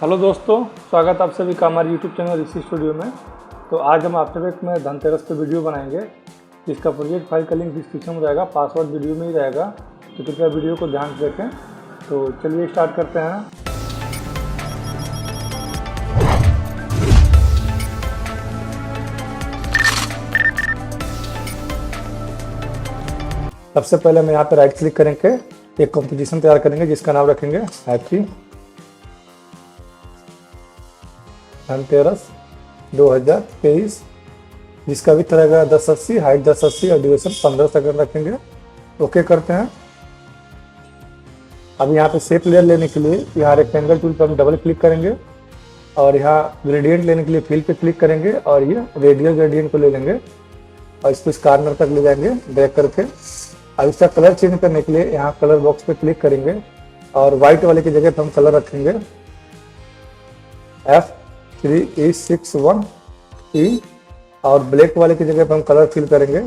Hello दोस्तों, स्वागत आप सभी का हमारे यूट्यूब चैनल ऋषि स्टूडियो में। तो आज हम आफ्टर इफेक्ट में धनतेरस पे वीडियो बनाएंगे, जिसका प्रोजेक्ट फाइल का लिंक डिस्क्रिप्शन में रहेगा, पासवर्ड वीडियो में ही रहेगा, तो कृपया वीडियो को ध्यान से देखें। तो चलिए स्टार्ट करते हैं। सबसे पहले हम यहाँ पे राइट क्लिक करेंगे, एक कंपोजिशन तैयार करेंगे जिसका नाम रखेंगे हैप्पी धनतेरस 2023, जिसका भी रहेगा 1080, हाइट 1080 और ड्यूरेशन 15 सेकंड रखेंगे। ओके करते हैं। अब यहाँ पे शेप लेयर लेने के लिए यहाँ रेक्टेंगल टूल पर हम डबल क्लिक करेंगे और यहाँ ग्रेडियंट लेने के लिए फिल पे क्लिक करेंगे और ये रेडियल ग्रेडियंट को ले लेंगे और इसको इस कॉर्नर तक ले जाएंगे ड्रैग करके। अब इसका कलर चेंज करने के लिए यहाँ कलर बॉक्स पे क्लिक करेंगे और व्हाइट वाले की जगह पर हम कलर रखेंगे F3E61E और ब्लैक वाले की जगह पर हम कलर फिल करेंगे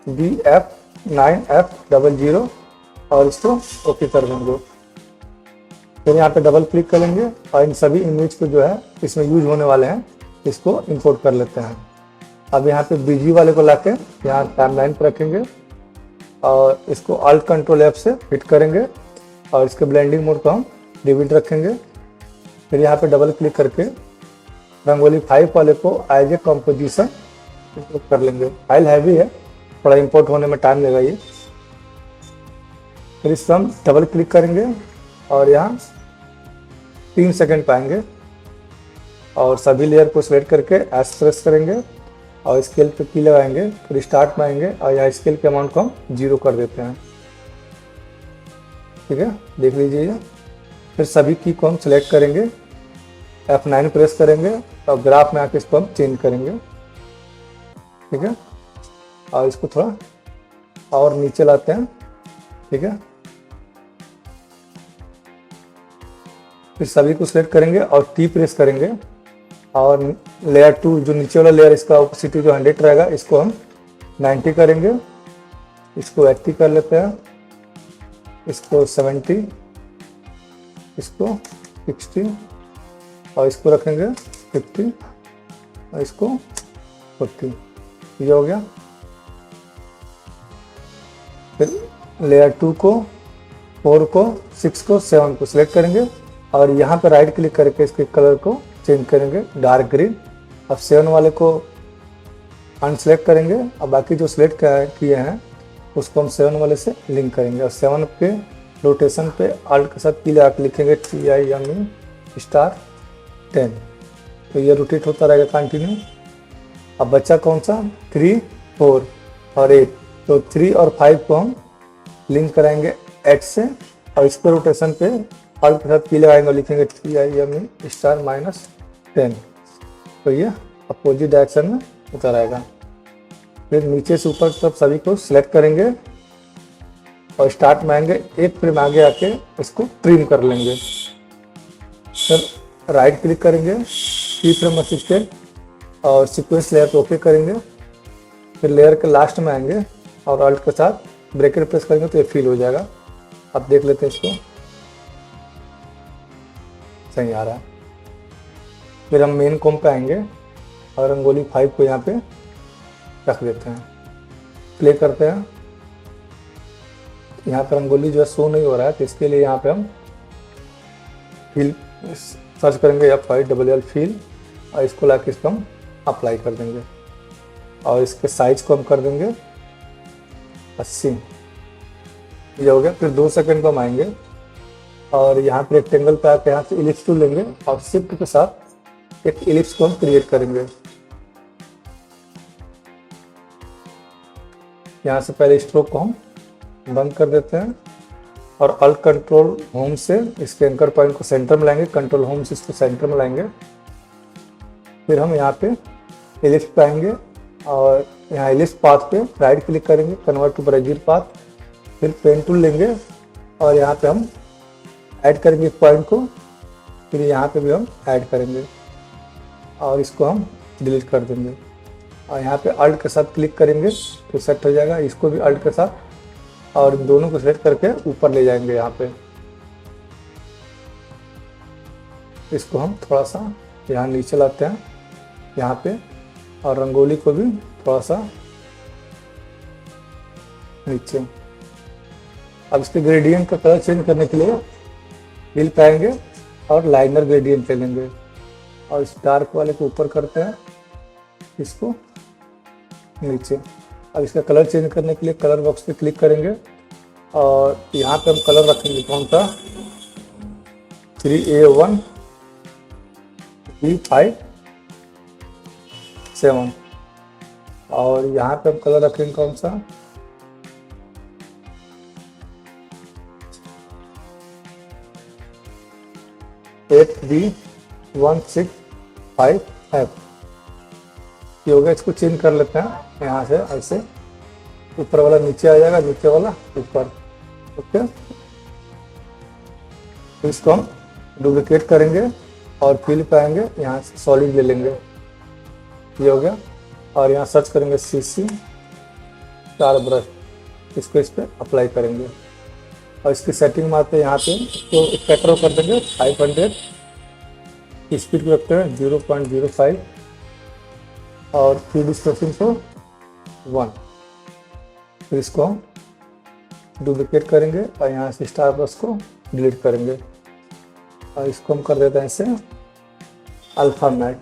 BF9F00 और इसको ओके कर देंगे। फिर यहाँ पे डबल क्लिक करेंगे और इन सभी इमेज को जो है इसमें यूज होने वाले हैं इसको इंपोर्ट कर लेते हैं। अब यहाँ पे BG वाले को लाके यहाँ टाइमलाइन पर रखेंगे और इसको Alt Ctrl F से फिट करेंगे और इसके ब्लेंडिंग मोड को हम डिविड रखेंगे। फिर यहाँ पे डबल क्लिक करके रंगोली 5 वाले को एज ए कंपोजिशन कर लेंगे। फाइल हैवी है, थोड़ा इंपोर्ट होने में टाइम लगेगा ये। फिर इस पर हम डबल क्लिक करेंगे और यहाँ 3 सेकंड पाएंगे और सभी लेयर को सिलेक्ट करके एस प्रेस करेंगे और स्केल पे की लगाएंगे। फिर स्टार्ट में आएंगे और यहाँ स्केल के अमाउंट को हम 0 कर देते हैं। ठीक है, देख लीजिए। फिर सभी की को हम सिलेक्ट करेंगे, F9 प्रेस करेंगे और ग्राफ में आके इसको हम चेंज करेंगे। ठीक है, और इसको थोड़ा और नीचे लाते हैं। ठीक है, फिर सभी को सिलेक्ट करेंगे और T प्रेस करेंगे और लेयर 2 जो नीचे वाला लेयर इसका ओपेसिटी जो 100 रहेगा इसको हम 90 करेंगे। इसको 80 कर लेते हैं, इसको 70, इसको 60 और इसको रखेंगे 50 और इसको 40। ये हो गया। फिर लेयर 2 को, 4 को, 6 को, 7 को सिलेक्ट करेंगे और यहाँ पे राइट क्लिक करके इसके कलर को चेंज करेंगे डार्क ग्रीन। अब 7 वाले को अनसेलेक्ट करेंगे और बाकी जो सिलेक्ट किए हैं उसको हम 7 वाले से लिंक करेंगे और 7 पे रोटेशन पे अल्ट के साथ की लगा के लिखेंगे TIME*10। तो ये रोटेट होता रहेगा कंटिन्यू। अब बच्चा कौन सा 3, 4 और 8, तो 3 और 5 को हम लिंक कराएंगे 8 से और इस पर रोटेशन पे अल्ट के साथ की लगाएंगे और लिखेंगे TIME*10। तो ये अपोजिट डायरेक्शन में उतर आएगा। फिर नीचे से ऊपर तक सभी को सिलेक्ट करेंगे और स्टार्ट में आएंगे, एक फ्रेम आगे आके इसको ट्रिम कर लेंगे। फिर राइट क्लिक करेंगे, की फ्रेम असिस्टेंट और सीक्वेंस लेयर को ओके करेंगे। फिर लेयर के लास्ट में आएंगे और अल्ट के साथ ब्रैकेट प्रेस करेंगे तो ये फिल हो जाएगा। अब देख लेते हैं इसको, सही आ रहा है। फिर हम मेन कॉम पे आएंगे और रंगोली 5 को यहाँ पे रख देते हैं, प्ले करते हैं। यहाँ पर रंगोली जो है शो नहीं हो रहा है, तो इसके लिए यहाँ पे हम फिल सर्च करेंगे F5LL फिल और इसको लाके इसको हम अप्लाई कर देंगे और इसके साइज को हम कर देंगे 80। ये हो गया। फिर 2 सेकंड को हम आएंगे और यहाँ पे रेक्टेंगल पे आके यहाँ से इलिप्स टूल लेंगे और शिफ्ट के साथ एक इलिप्स को हम क्रिएट करेंगे। यहाँ से पहले स्ट्रोक को हम बंद कर देते हैं और अल्ट कंट्रोल होम से इसके एंकर पॉइंट को सेंटर में लाएंगे, कंट्रोल होम से इसको सेंटर में लाएंगे। फिर हम यहाँ पे इलिप्स पे आएंगे और यहाँ इलिप्स पाथ पे राइट क्लिक करेंगे, कन्वर्ट टू ब्राजील पाथ। फिर पेन टूल लेंगे और यहाँ पे हम ऐड करेंगे एक पॉइंट को, फिर यहाँ पे भी हम ऐड करेंगे और इसको हम डिलीट कर देंगे और यहाँ पे अल्ट के साथ क्लिक करेंगे तो सेट हो जाएगा। इसको भी अल्ट के साथ और इन दोनों को सेलेक्ट करके ऊपर ले जाएंगे यहाँ पे। इसको हम थोड़ा सा यहाँ नीचे लाते हैं यहाँ पे, और रंगोली को भी थोड़ा सा नीचे। अब इसके ग्रेडियंट का कलर चेंज करने के लिए फिल पाएंगे और लाइनर ग्रेडियंट ले लेंगे, और इस डार्क वाले को ऊपर करते हैं, इसको नीचे। अब इसका कलर चेंज करने के लिए कलर बॉक्स पे क्लिक करेंगे, और यहाँ पे हम कलर रखेंगे कौन सा, 3A1 B57, और यहाँ पे हम कलर रखेंगे कौन सा, 8B165F। ये हो गया। इसको चेंज कर लेते हैं यहाँ से, ऐसे ऊपर वाला नीचे आ जाएगा, नीचे वाला ऊपर। ओके, तो इसको हम डुप्लीकेट करेंगे और फिल पाएंगे, यहाँ से सॉलिड ले लेंगे, ये हो गया। और यहाँ सर्च करेंगे CC स्टार ब्रश, इसको इस पर अप्लाई करेंगे, और इसकी सेटिंग में आते हैं यहाँ पे, तो स्पेक्ट्रो कर देंगे 500, स्पीड को रखते हैं 0.05, और 3D स्पेसिंग को 1। फिर इसको हम डुप्लीकेट करेंगे और यहाँ से स्टार ब्रश को डिलीट करेंगे, और इसको हम कर देते हैं इसे अल्फा मैट।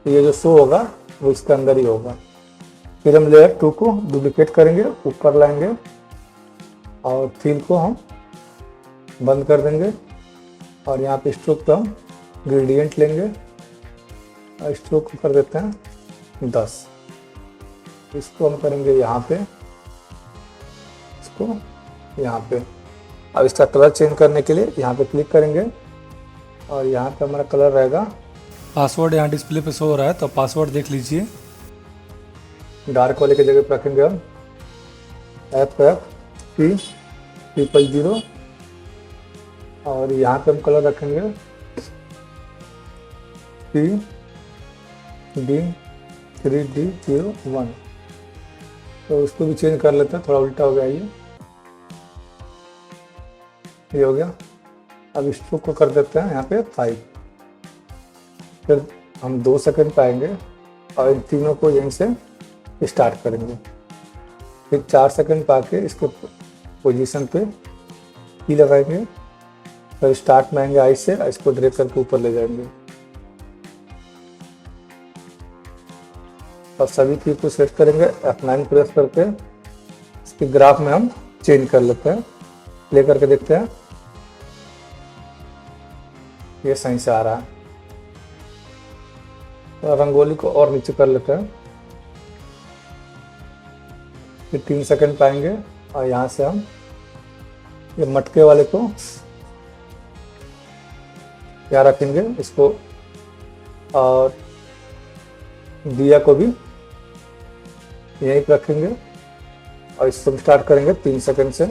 ये जो शो होगा वो इसके अंदर ही होगा। फिर हम लेयर 2 को डुप्लीकेट करेंगे, ऊपर लाएंगे, और फिल को हम बंद कर देंगे, और यहाँ पे स्ट्रोक पे हम ग्रेडियंट लेंगे, और स्ट्रोक को कर देते हैं 10। इसको हम करेंगे यहाँ पे, इसको यहाँ पे। अब इसका कलर चेंज करने के लिए यहाँ पे क्लिक करेंगे, और यहाँ पे हमारा कलर रहेगा, पासवर्ड यहाँ डिस्प्ले पे शो हो रहा है, तो पासवर्ड देख लीजिए। डार्क वाले की जगह पे रखेंगे हम FFP000, और यहाँ पे हम कलर रखेंगे PD3D01। तो उसको भी चेंज कर लेते हैं, थोड़ा उल्टा हो गया ये हो गया। अब स्ट्रोक को कर देते हैं यहाँ पे 5। फिर हम 2 सेकंड पाएंगे, और इन तीनों को यहीं से स्टार्ट करेंगे। फिर 4 सेकंड पाके इसके पोजीशन पे की लगाएंगे, फिर स्टार्ट में आएंगे आई से, इसको ड्रैग करके ऊपर ले जाएंगे, और सभी की को सेट करेंगे। F9 प्रेस करके इसके ग्राफ में हम चेंज कर लेते हैं, प्ले करके देखते हैं, ये सही से आ रहा है। तो रंगोली को और नीचे कर लेते हैं, फिर 3 सेकंड पाएंगे, और यहाँ से हम ये मटके वाले को क्या रखेंगे, इसको, और दिया को भी यहीं पे रखेंगे, और इसको स्टार्ट करेंगे 3 सेकंड से।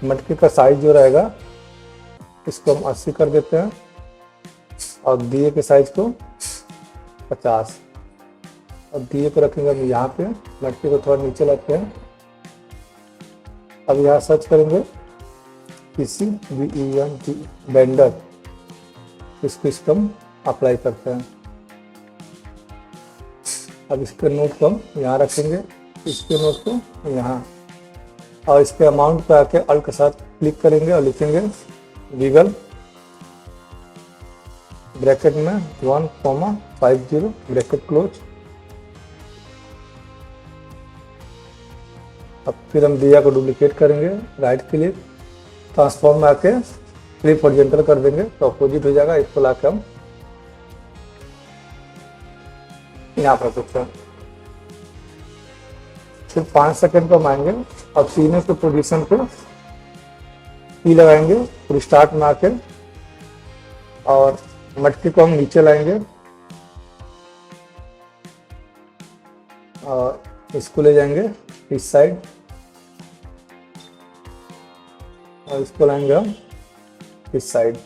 मटके का साइज जो रहेगा इसको हम 80 कर देते हैं, और दिए के साइज को 50, और दिए को रखेंगे हम यहाँ पे। मटके को थोड़ा नीचे लाते हैं, अब यहाँ सर्च करेंगे किसी बेंडर, इसको हम अप्लाई करते हैं। अब इसके नोट को हम यहाँ रखेंगे, इसके नोट को यहाँ, और इसके अमाउंट पे आके अल्ट के साथ क्लिक करेंगे, और लिखेंगे विगल ब्रैकेट में 1,50 ब्रैकेट क्लोज। अब फिर हम दिया को डुप्लीकेट करेंगे, राइट क्लिक, ट्रांसफॉर्म में आके फ्लिप हॉरिजॉन्टल कर देंगे, तो अपोजिट हो जाएगा। इसको लाके हम यहाँ पर रखते हैं। फिर 5 सेकंड पर हम आएंगे, और सीने के पोजीशन पे की लगाएंगे, फिर स्टार्ट में आके, और मटके को हम नीचे लाएंगे, और इसको ले जाएंगे इस साइड, और इसको लाएंगे हम इस साइड।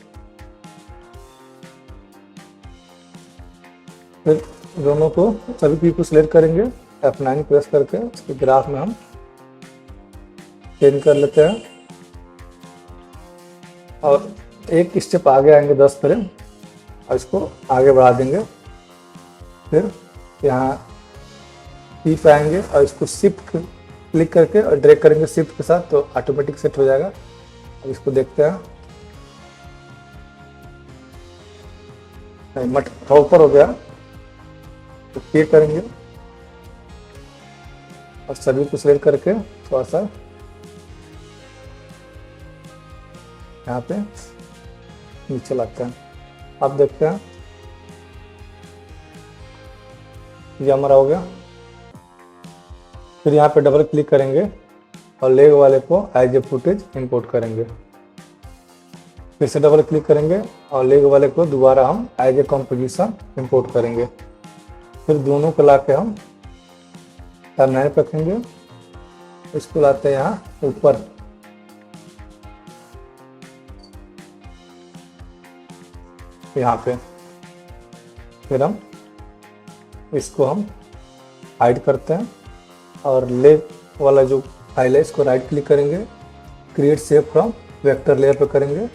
फिर दोनों को सभी की को सिलेक्ट करेंगे, F9 प्रेस करके इसके ग्राफ में हम चेंज कर लेते हैं, और एक स्टेप आगे आएंगे 10 फ्रेम और इसको आगे बढ़ा देंगे। फिर यहाँ की पे आएंगे और इसको शिफ्ट क्लिक करके और ड्रैग करेंगे शिफ्ट के साथ, तो ऑटोमेटिक सेट हो जाएगा। अब इसको देखते हैं, मट थोड़ा ऊपर हो गया, तो क्लिक करेंगे और सभी को सिलेक्ट करके थोड़ा सा यहाँ पे नीचे लाते हैं। अब देखते हैं ये हमारा हो गया। फिर यहाँ पे डबल क्लिक करेंगे और लेग वाले को एज ए फुटेज इंपोर्ट करेंगे। फिर से डबल क्लिक करेंगे और लेग वाले को दोबारा हम एज ए कंपोजिशन इंपोर्ट करेंगे। फिर दोनों को लाके हम टाइमलाइन पे रखेंगे, इसको लाते हैं यहाँ ऊपर। यहाँ पे फिर हम इसको हम हाइड करते हैं और लेग वाला जो फाइल है इसको राइट क्लिक करेंगे, create save from vector layer पे करेंगे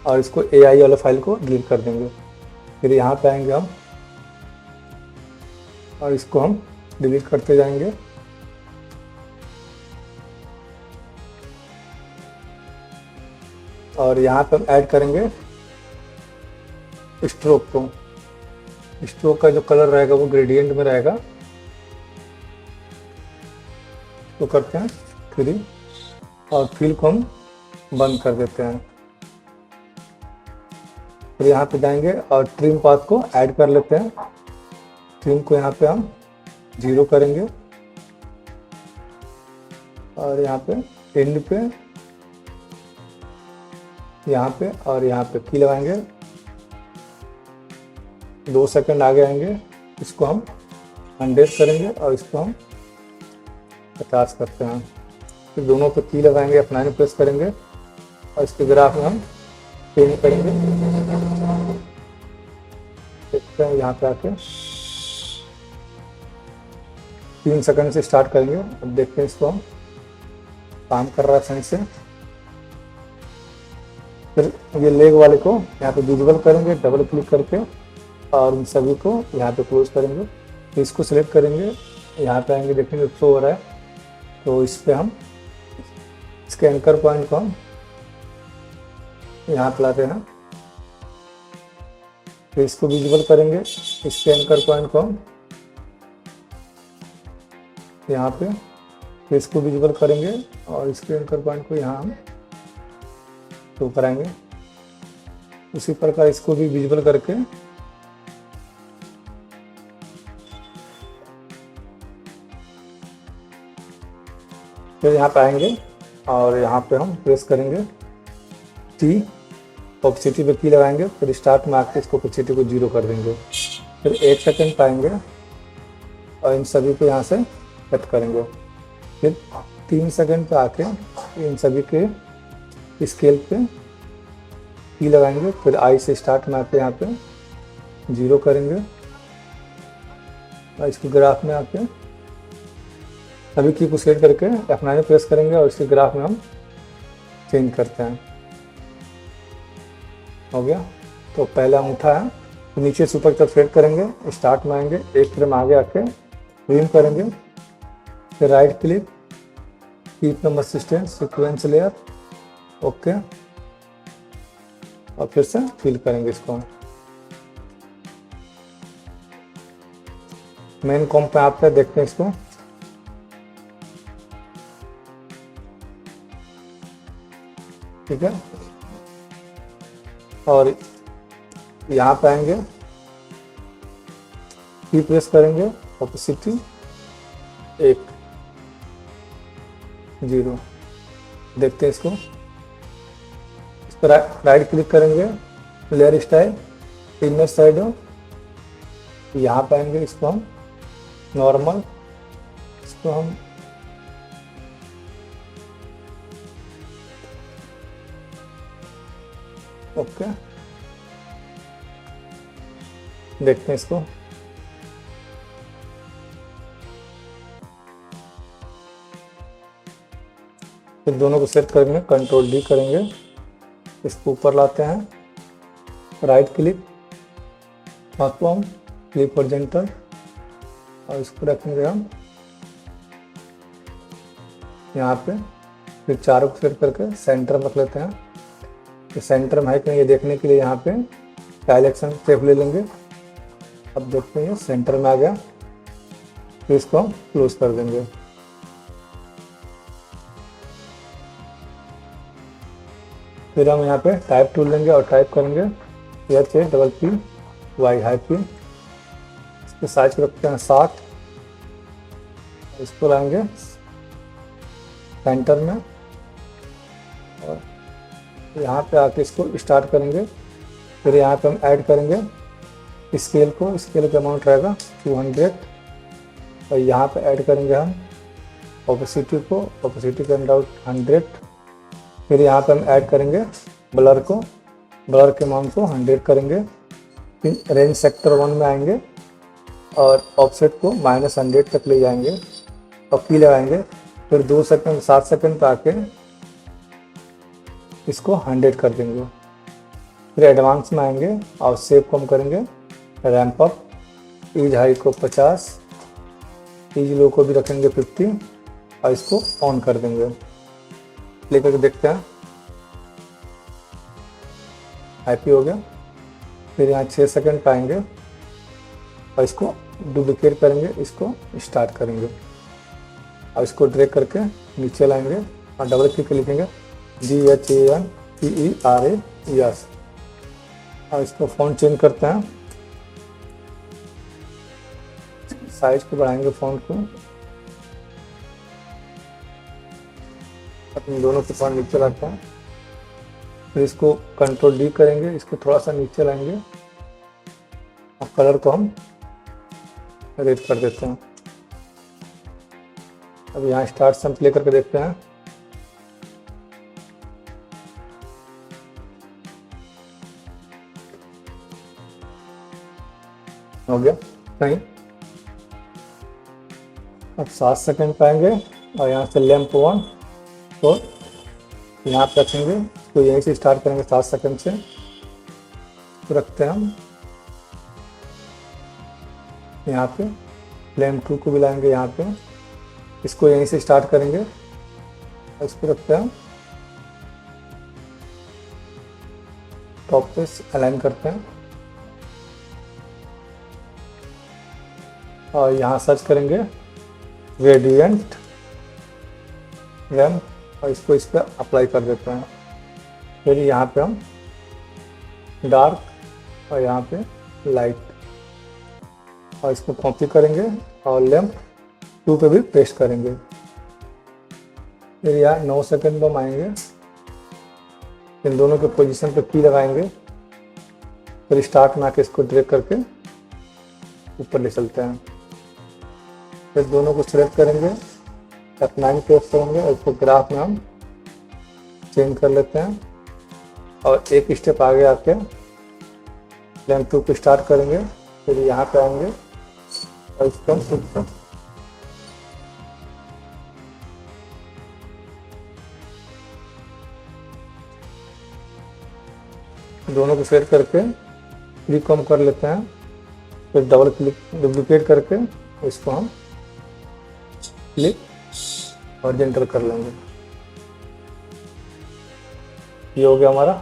और इसको AI वाला फाइल को डिलीट कर देंगे। फिर यहाँ पे आएंगे हम और इसको हम डिलीट करते जाएंगे। और यहाँ पे हम ऐड करेंगे स्ट्रोक को। स्ट्रोक का जो कलर रहेगा वो ग्रेडियंट में रहेगा, तो करते हैं फ्री और फिल को हम बंद कर देते हैं। फिर यहाँ पे जाएंगे और ट्रिम पाथ को ऐड कर लेते हैं। ट्रिम को यहाँ पे हम 0 करेंगे और यहाँ पे एंड पे, यहाँ पे और यहाँ पे की लगाएंगे। 2 सेकंड आगे आएंगे, इसको हम 100 करेंगे और इसको हम 50 करते हैं। फिर दोनों पे की लगाएंगे, F9 प्रेस करेंगे और इसके ग्राफ में हम चेंज करेंगे। देखते हैं यहाँ पे आके 3 सेकंड से स्टार्ट करेंगे। अब देखते हैं इसको हम काम कर रहा है सही से। फिर ये लेग वाले को यहाँ पे विजिबल करेंगे डबल क्लिक करके और उन सभी को यहाँ पे क्लोज करेंगे। तो इसको सिलेक्ट करेंगे, यहाँ पे आएंगे, देखेंगे शो हो रहा है, तो इस पे हम इसके एंकर पॉइंट को हम यहाँ पे लाते हैं। तो इसको विजिबल करेंगे, इसके एंकर पॉइंट को हम यहाँ पे, तो इसको विजिबल करेंगे और इसके एंकर पॉइंट को यहाँ हम शो कराएंगे। उसी प्रकार इसको भी विजिबल करके फिर यहाँ पे आएंगे और यहाँ पे हम प्रेस करेंगे T, ऑपेसिटी पे की लगाएंगे। फिर स्टार्ट में आके इसको ऑपेसिटी को 0 कर देंगे। फिर 1 सेकंड पाएंगे और इन सभी को यहाँ से कट करेंगे। फिर 3 सेकंड पे आके इन सभी के स्केल पे की लगाएंगे। फिर आई से स्टार्ट में आके यहाँ पे 0 करेंगे और इसके ग्राफ में आके सभी की को सेलेक्ट करके F9 प्रेस करेंगे और इसके ग्राफ में हम चेंज करते हैं। हो गया। तो पहला अंगूठा है, तो नीचे से ऊपर तक सेलेक्ट करेंगे, स्टार्ट में आएंगे, 1 फ्रेम आगे आके ट्रिम करेंगे। फिर right click, keep number system sequence layer, okay, और फिर से फिल करेंगे इसको। मेन कॉम्प पे आप देखते हैं इसको, ठीक है। और यहाँ पे आएंगे, की प्रेस करेंगे, ऑपेसिटी 1 0, देखते हैं इसको। इस पर राइट क्लिक करेंगे, लेयर स्टाइल इनर साइड, यहाँ पे आएंगे, इसको हम नॉर्मल, इसको हम ओके, देखते हैं इसको। फिर दोनों को सेट करेंगे, कंट्रोल D करेंगे इसको ऊपर लाते हैं, right click, transform, click horizontal, और इसको रखेंगे हम यहाँ पे। फिर चारों को सेट करके सेंटर में रख लेते हैं। तो सेंटर में है कि नहीं ये देखने के लिए यहाँ पे डायरेक्शन टेप ले लेंगे। अब देखते हैं सेंटर में आ गया, फिर इसको हम क्लोज कर देंगे। फिर हम यहाँ पे टाइप टूल लेंगे और टाइप करेंगे HAPPY। इसके साइज को रखते हैं 60, इसको लाएंगे सेंटर में और यहाँ पे आके इसको स्टार्ट करेंगे। फिर यहाँ पे हम ऐड करेंगे स्केल को, स्केल का अमाउंट रहेगा 200, और यहाँ पे ऐड करेंगे हम ओपेसिटी को, ओपेसिटी का अमाउंट 100। फिर यहाँ पे हम ऐड करेंगे ब्लर को, ब्लर के अमाउंट को 100 करेंगे। फिर रेंज सेक्टर 1 में आएंगे और ऑफसेट को -100 तक ले जाएंगे और की लगाएंगे। फिर 2 सेकंड 7 सेकंड पे आके इसको 100 कर देंगे। फिर एडवांस में आएंगे और शेप को हम करेंगे रैंप अप, ईज हाई को 50, ईज लो को भी रखेंगे 50 और इसको ऑन कर देंगे। लेकर के देखते हैं, हैप्पी हो गया। फिर यहाँ 6 सेकंड पाएंगे और इसको डुप्लीकेट करेंगे, इसको स्टार्ट करेंगे और इसको ड्रैग करके नीचे लाएंगे और डबल क्लिक लिखेंगे GHANPERAS और इसको फ़ॉन्ट चेंज करते हैं, साइज को बढ़ाएंगे फ़ॉन्ट को, अपने दोनों के फ़ॉन्ट नीचे लाते हैं। फिर इसको कंट्रोल D करेंगे, इसको थोड़ा सा नीचे लाएंगे और कलर को हम रेड कर देते हैं। अब यहाँ स्टार्ट से हम प्ले करके देखते हैं। हो गया नहीं, अब 7 सेकंड पाएंगे और यहाँ से लैंप 1 तो यहाँ पे रखेंगे, तो यहीं से स्टार्ट करेंगे 7 सेकंड से, तो रखते हैं हम यहाँ पे। लैंप 2 को भी लाएंगे यहाँ पे, इसको यहीं से स्टार्ट करेंगे और इसको रखते हैं टॉप पे अलाइन करते हैं और यहाँ सर्च करेंगे रेडिएंट रैम और इसको इस पर अप्लाई कर देते हैं। फिर यहाँ पे हम डार्क और यहाँ पे लाइट और इसको कॉपी करेंगे और लैंप 2 पे भी पेस्ट करेंगे। फिर यहाँ 9 सेकंड में हम आएंगे, इन दोनों के पोजीशन पे की लगाएंगे, फिर स्टार्ट में आके इसको ड्रैग करके ऊपर ले चलते हैं। फिर दोनों को सिलेक्ट करेंगे, F9 प्रेस करेंगे और इसको ग्राफ में हम चेंज कर लेते हैं और एक स्टेप आगे आके लैंप 2 को स्टार्ट करेंगे। फिर यहाँ पे आएंगे और इसको हम दोनों को सेट करके क्लिक कम कर लेते हैं। फिर डबल क्लिक डुप्लीकेट करके इसको हम क्लिक हॉरिजॉन्टल कर लेंगे। ये हो गया हमारा